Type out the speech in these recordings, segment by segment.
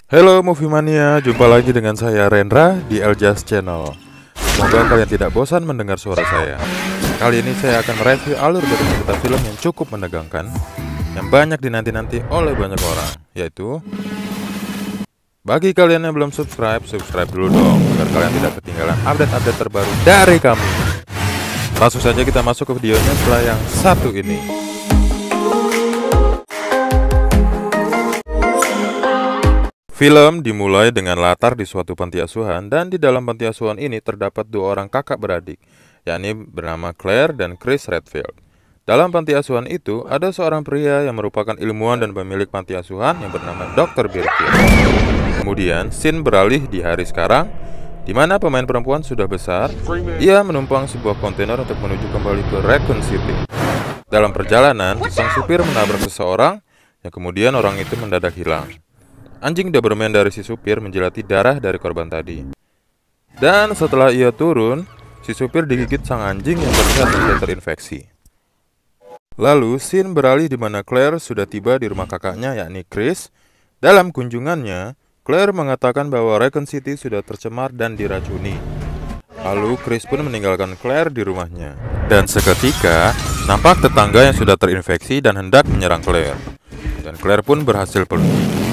Halo Movie Mania, jumpa lagi dengan saya Rendra di Eljas Channel. Semoga kalian tidak bosan mendengar suara saya. Kali ini saya akan mereview alur dari cerita film yang cukup menegangkan, yang banyak dinanti-nanti oleh banyak orang, yaitu bagi kalian yang belum subscribe dulu dong, agar kalian tidak ketinggalan update-update terbaru dari kami. Langsung saja kita masuk ke videonya setelah yang satu ini. Film dimulai dengan latar di suatu panti asuhan, dan di dalam panti asuhan ini terdapat dua orang kakak beradik, yakni bernama Claire dan Chris Redfield. Dalam panti asuhan itu, ada seorang pria yang merupakan ilmuwan dan pemilik panti asuhan yang bernama Dr. Birkin. Kemudian, scene beralih di hari sekarang, di mana pemain perempuan sudah besar. Ia menumpang sebuah kontainer untuk menuju kembali ke Raccoon City. Dalam perjalanan, sang supir menabrak seseorang, yang kemudian orang itu mendadak hilang. Anjing Doberman dari si supir menjilati darah dari korban tadi. Dan setelah ia turun, si supir digigit sang anjing yang terlihat sudah terinfeksi. Lalu, scene beralih di mana Claire sudah tiba di rumah kakaknya, yakni Chris. Dalam kunjungannya, Claire mengatakan bahwa Raccoon City sudah tercemar dan diracuni. Lalu, Chris pun meninggalkan Claire di rumahnya. Dan seketika, nampak tetangga yang sudah terinfeksi dan hendak menyerang Claire. Dan Claire pun berhasil pergi.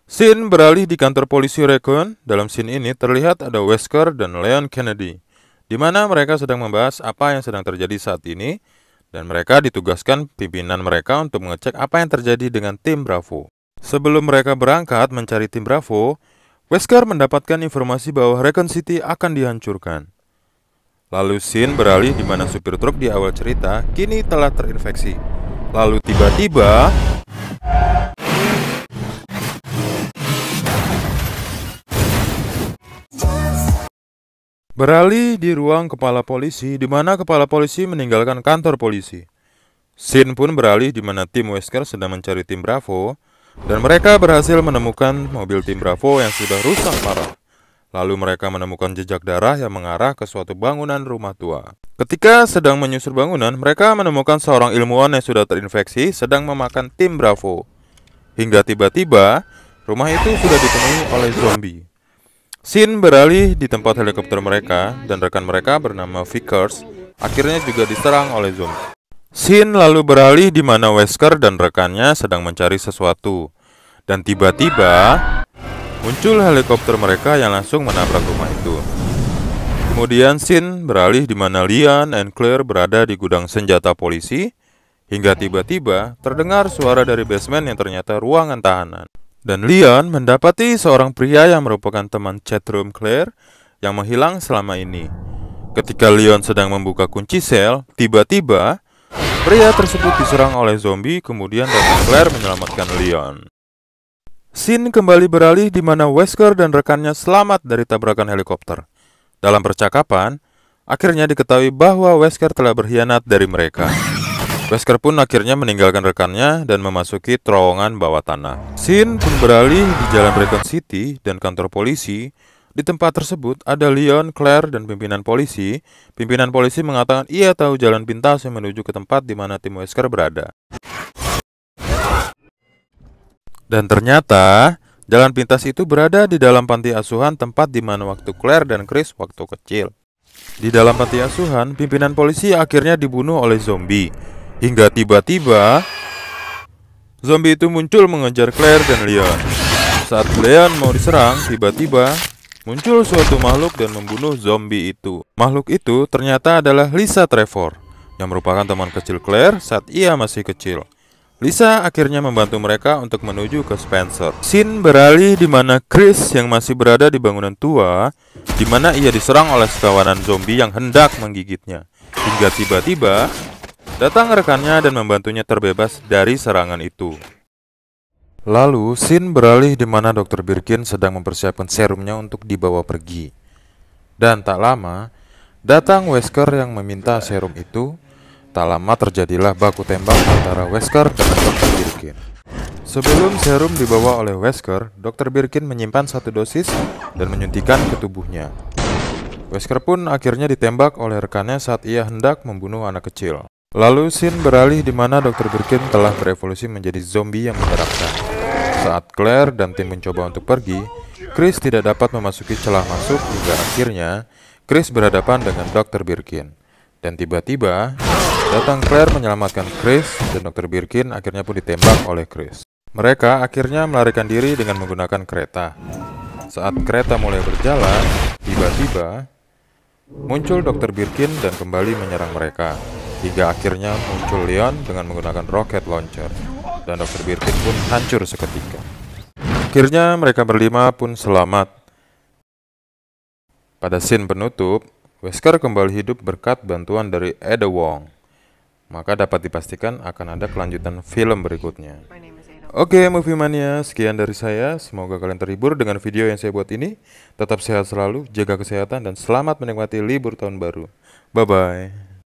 Scene beralih di kantor polisi Raccoon. Dalam scene ini terlihat ada Wesker dan Leon Kennedy, di mana mereka sedang membahas apa yang sedang terjadi saat ini, dan mereka ditugaskan pimpinan mereka untuk mengecek apa yang terjadi dengan tim Bravo. Sebelum mereka berangkat mencari tim Bravo, Wesker mendapatkan informasi bahwa Raccoon City akan dihancurkan. Lalu scene beralih di mana supir truk di awal cerita kini telah terinfeksi. Lalu tiba-tiba beralih di ruang kepala polisi, di mana kepala polisi meninggalkan kantor polisi. Scene pun beralih di mana tim Wesker sedang mencari tim Bravo, dan mereka berhasil menemukan mobil tim Bravo yang sudah rusak parah. Lalu mereka menemukan jejak darah yang mengarah ke suatu bangunan rumah tua. Ketika sedang menyusur bangunan, mereka menemukan seorang ilmuwan yang sudah terinfeksi sedang memakan tim Bravo. Hingga tiba-tiba, rumah itu sudah dipenuhi oleh zombie. Scene beralih di tempat helikopter mereka, dan rekan mereka bernama Vickers akhirnya juga diserang oleh zombie. Scene lalu beralih di mana Wesker dan rekannya sedang mencari sesuatu, dan tiba-tiba muncul helikopter mereka yang langsung menabrak rumah itu. Kemudian scene beralih di mana Leon dan Claire berada di gudang senjata polisi, hingga tiba-tiba terdengar suara dari basement yang ternyata ruangan tahanan. Dan Leon mendapati seorang pria yang merupakan teman chatroom Claire yang menghilang selama ini. Ketika Leon sedang membuka kunci sel, tiba-tiba pria tersebut diserang oleh zombie, kemudian datang Claire menyelamatkan Leon. Scene kembali beralih di mana Wesker dan rekannya selamat dari tabrakan helikopter. Dalam percakapan, akhirnya diketahui bahwa Wesker telah berkhianat dari mereka. Wesker pun akhirnya meninggalkan rekannya dan memasuki terowongan bawah tanah. Scene pun beralih di jalan Raccoon City dan kantor polisi. Di tempat tersebut ada Leon, Claire, dan pimpinan polisi. Pimpinan polisi mengatakan ia tahu jalan pintas yang menuju ke tempat di mana tim Wesker berada. Dan ternyata jalan pintas itu berada di dalam panti asuhan, tempat di mana waktu Claire dan Chris waktu kecil. Di dalam panti asuhan, pimpinan polisi akhirnya dibunuh oleh zombie. Hingga tiba-tiba zombie itu muncul mengejar Claire dan Leon. Saat Leon mau diserang, tiba-tiba muncul suatu makhluk dan membunuh zombie itu. Makhluk itu ternyata adalah Lisa Trevor, yang merupakan teman kecil Claire saat ia masih kecil. Lisa akhirnya membantu mereka untuk menuju ke Spencer. Scene beralih di mana Chris yang masih berada di bangunan tua, di mana ia diserang oleh sekawanan zombie yang hendak menggigitnya. Hingga tiba-tiba datang rekannya dan membantunya terbebas dari serangan itu. Lalu, scene beralih di mana Dr. Birkin sedang mempersiapkan serumnya untuk dibawa pergi. Dan tak lama, datang Wesker yang meminta serum itu. Tak lama terjadilah baku tembak antara Wesker dengan Dr. Birkin. Sebelum serum dibawa oleh Wesker, Dr. Birkin menyimpan satu dosis dan menyuntikkan ke tubuhnya. Wesker pun akhirnya ditembak oleh rekannya saat ia hendak membunuh anak kecil. Lalu scene beralih di mana Dr. Birkin telah berevolusi menjadi zombie yang menyeramkan. Saat Claire dan tim mencoba untuk pergi, Chris tidak dapat memasuki celah masuk hingga akhirnya Chris berhadapan dengan Dr. Birkin. Dan tiba-tiba datang Claire menyelamatkan Chris dan Dr. Birkin akhirnya pun ditembak oleh Chris. Mereka akhirnya melarikan diri dengan menggunakan kereta. Saat kereta mulai berjalan, tiba-tiba muncul Dr. Birkin dan kembali menyerang mereka. Hingga akhirnya muncul Leon dengan menggunakan rocket launcher. Dan Dr. Birkin pun hancur seketika. Akhirnya mereka berlima pun selamat. Pada scene penutup, Wesker kembali hidup berkat bantuan dari Ada Wong. Maka dapat dipastikan akan ada kelanjutan film berikutnya. Oke, Movie Mania, sekian dari saya. Semoga kalian terhibur dengan video yang saya buat ini. Tetap sehat selalu, jaga kesehatan, dan selamat menikmati libur tahun baru. Bye-bye.